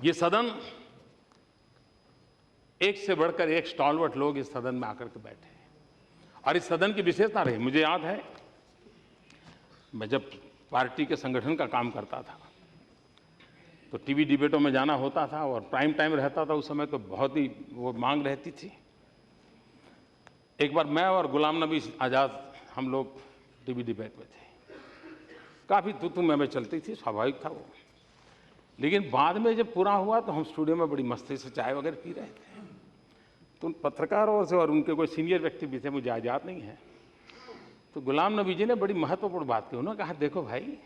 ये सदन, एक से बढ़कर एक स्टॉलवर्ट लोग इस सदन में आकर के बैठे हैं और इस सदन की विशेषता रही। मुझे याद है, मैं जब पार्टी के संगठन का काम करता था तो टीवी डिबेटों में जाना होता था और प्राइम टाइम रहता था। उस समय तो बहुत ही वो मांग रहती थी। एक बार मैं और गुलाम नबी आज़ाद हम लोग टीवी डिबेट में थे। काफ़ी तू मैं चलती थी, स्वाभाविक था वो। लेकिन बाद में जब पूरा हुआ तो हम स्टूडियो में बड़ी मस्ती से चाय वगैरह पी रहे थे। तो उन पत्रकारों से और उनके कोई सीनियर व्यक्ति भी थे, मुझे याद नहीं है, तो गुलाम नबी जी ने बड़ी महत्वपूर्ण बात की। उन्होंने कहा, देखो भाई,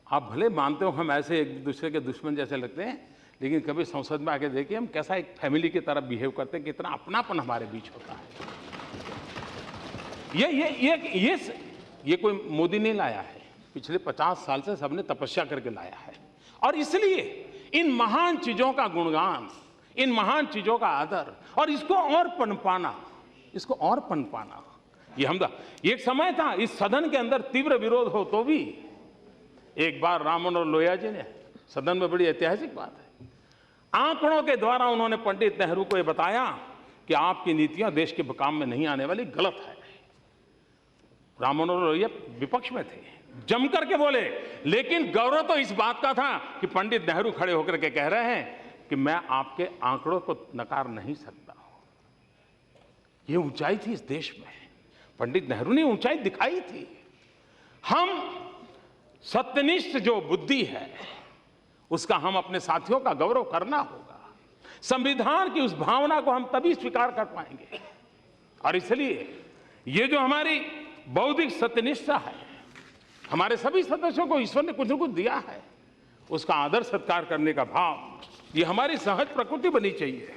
आप भले मानते हो हम ऐसे एक दूसरे के दुश्मन जैसे लगते हैं, लेकिन कभी संसद में आके देखिए हम कैसा एक फैमिली की तरह बिहेव करते हैं, कितना अपनापन हमारे बीच होता है। ये कोई मोदी नहीं लाया है, पिछले 50 साल से सबने तपस्या करके लाया है। और इसलिए इन महान चीजों का गुणगान, इन महान चीजों का आदर और इसको और पनपाना, ये हम एक समय था इस सदन के अंदर तीव्र विरोध हो तो भी एक बार राम मनोहर लोहिया जी ने सदन में, बड़ी ऐतिहासिक बात है, आंकड़ों के द्वारा उन्होंने पंडित नेहरू को यह बताया कि आपकी नीतियां देश के काम में नहीं आने वाली, गलत है। राम मनोहर लोहिया विपक्ष में थे, जम करके बोले, लेकिन गौरव तो इस बात का था कि पंडित नेहरू खड़े होकर के कह रहे हैं कि मैं आपके आंकड़ों को नकार नहीं सकता। ये ऊंचाई थी इस देश में, पंडित नेहरू ने ऊंचाई दिखाई थी। हम सत्यनिष्ठ जो बुद्धि है उसका हम अपने साथियों का गौरव करना होगा। संविधान की उस भावना को हम तभी स्वीकार कर पाएंगे। और इसलिए ये जो हमारी बौद्धिक सत्यनिष्ठा है, हमारे सभी सदस्यों को ईश्वर ने कुछ न कुछ दिया है, उसका आदर सत्कार करने का भाव, ये हमारी सहज प्रकृति बनी चाहिए।